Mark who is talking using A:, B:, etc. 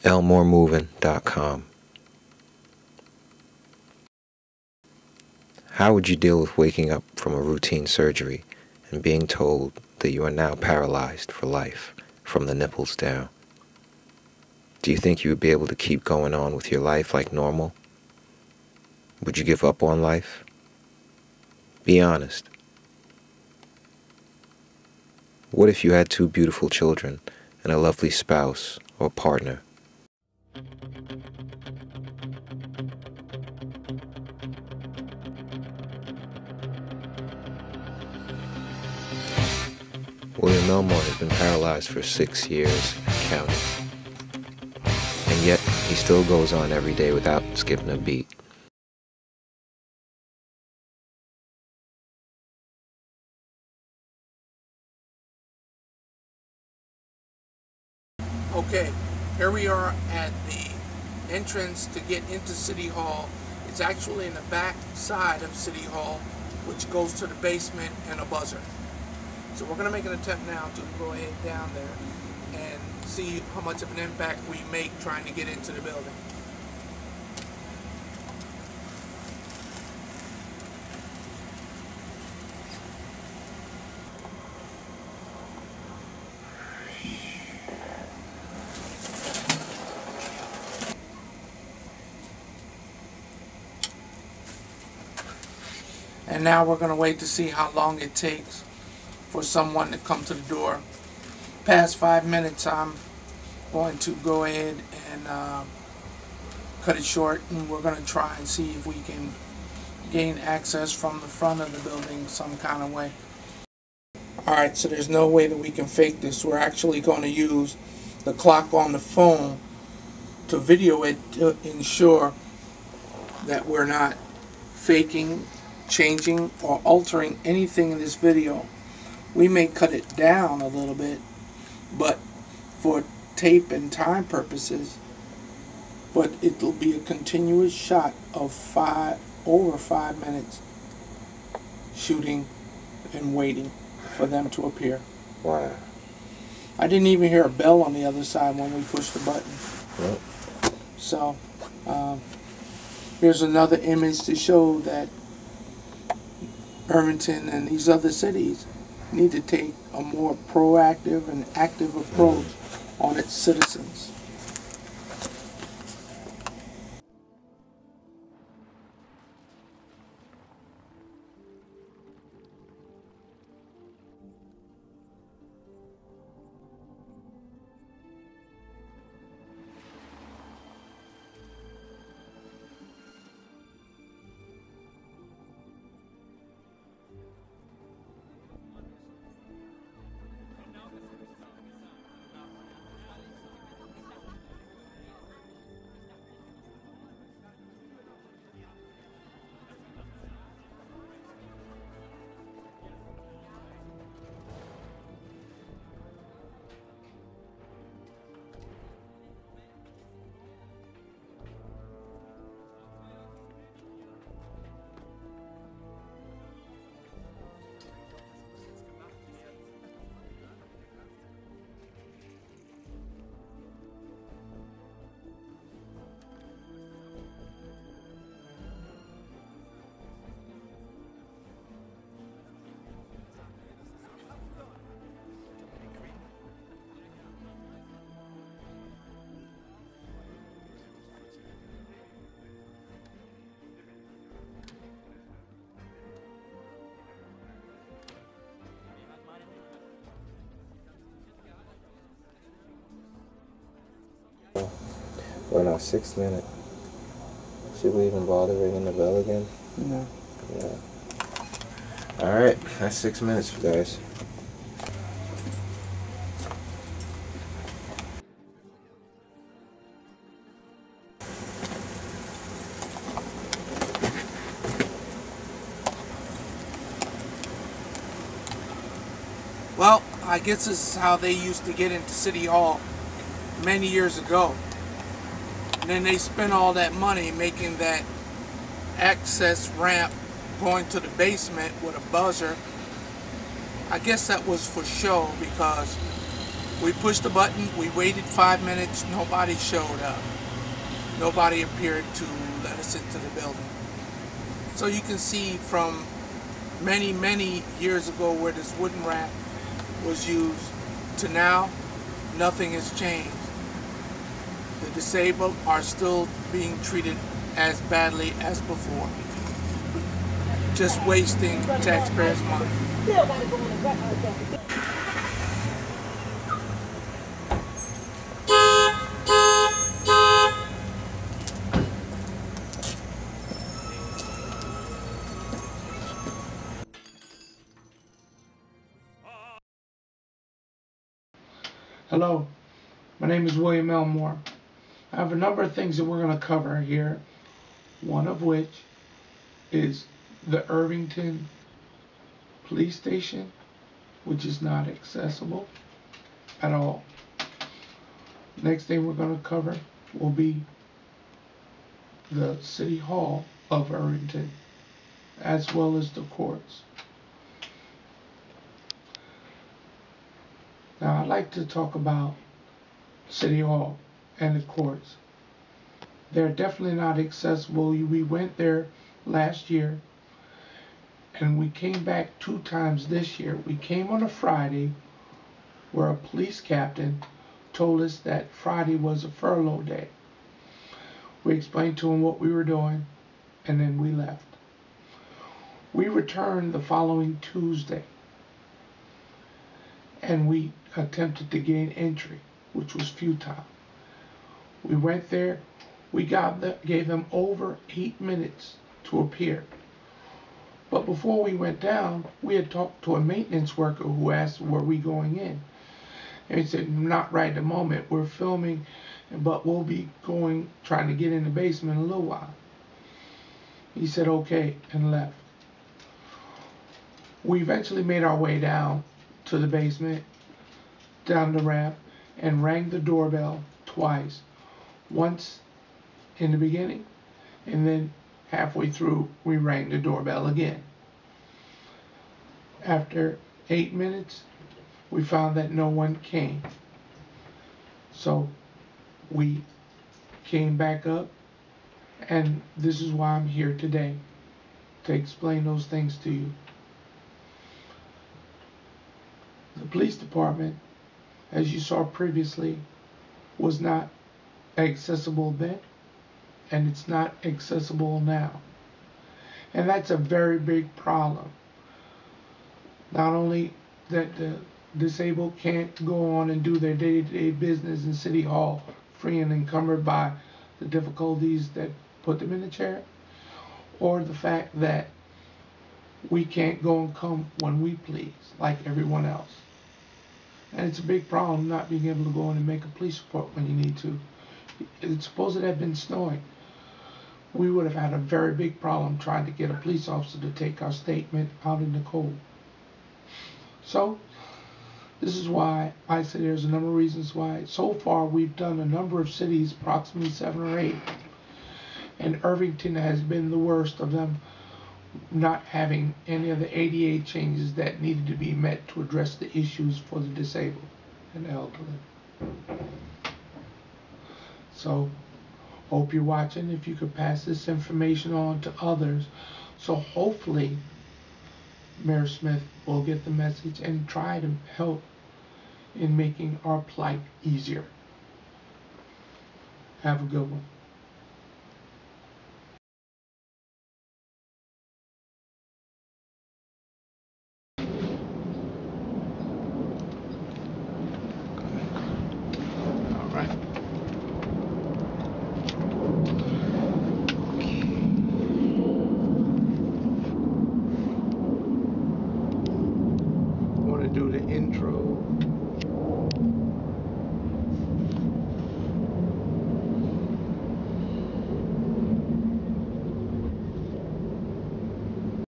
A: elmoremoving.com. How would you deal with waking up from a routine surgery and being told that you are now paralyzed for life from the nipples down? Do you think you would be able to keep going on with your life like normal? Would you give up on life? Be honest. What if you had 2 beautiful children and a lovely spouse or partner? William Elmore has been paralyzed for 6 years and counting. And yet, he still goes on every day without skipping a beat.
B: Okay, here we are at the entrance to get into City Hall. It's actually in the back side of City Hall, which goes to the basement and a buzzer. So we're going to make an attempt now to go ahead down there and see how much of an impact we make trying to get into the building. And now we're going to wait to see how long it takes for someone to come to the door. Past 5 minutes, I'm going to go ahead and cut it short, and we're going to try and see if we can gain access from the front of the building some kind of way. Alright, so there's no way that we can fake this. We're actually going to use the clock on the phone to video it to ensure that we're not faking, changing, or altering anything in this video. We may cut it down a little bit, but for tape and time purposes, but it'll be a continuous shot of over 5 minutes shooting and waiting for them to appear.
A: Wow.
B: I didn't even hear a bell on the other side when we pushed the button.
A: Yep.
B: So here's another image to show that Irvington and these other cities need to take a more proactive and active approach on its citizens.
A: We're in our 6th minute. Should we even bother ringing the bell again?
B: No.
A: Yeah. Alright, that's 6 minutes, guys.
B: Well, I guess this is how they used to get into City Hall many years ago. And then they spent all that money making that access ramp going to the basement with a buzzer. I guess that was for show because We pushed the button, we waited 5 minutes, nobody showed up. Nobody appeared to let us into the building. So you can see from many, many years ago where this wooden ramp was used to now, nothing has changed. The disabled are still being treated as badly as before. Just wasting taxpayers' money. Hello, my name is William Elmore. I have a number of things that we're going to cover here, one of which is the Irvington police station, which is not accessible at all. Next thing we're going to cover will be the City Hall of Irvington, as well as the courts. Now I'd like to talk about City Hall and the courts. They're definitely not accessible. We went there last year and we came back 2 times this year. We came on a Friday where a police captain told us that Friday was a furlough day. We explained to him what we were doing and then we left. We returned the following Tuesday and we attempted to gain entry, which was futile. We went there, we gave them over 8 minutes to appear. But before we went down, we had talked to a maintenance worker who asked, were we going in? And he said, not right at the moment, we're filming, but we'll be trying to get in the basement in a little while. He said, okay, and left. We eventually made our way down to the basement, down the ramp, and rang the doorbell twice. Once in the beginning, and then halfway through, we rang the doorbell again. After 8 minutes, we found that no one came. So we came back up, and this is why I'm here today, to explain those things to you. The police department, as you saw previously, was not accessible then, and it's not accessible now. And that's a very big problem. Not only that the disabled can't go on and do their day-to-day business in City Hall free and encumbered by the difficulties that put them in the chair, or the fact that we can't go and come when we please like everyone else. And it's a big problem not being able to go in and make a police report when you need to. Suppose it had been snowing. We would have had a very big problem trying to get a police officer to take our statement out in the cold. So, this is why I say there's a number of reasons why. So far, we've done a number of cities, approximately 7 or 8. And Irvington has been the worst of them, not having any of the ADA changes that needed to be met to address the issues for the disabled and elderly. So, hope you're watching. If you could pass this information on to others, so hopefully Mayor Smith will get the message and try to help in making our plight easier. Have a good one.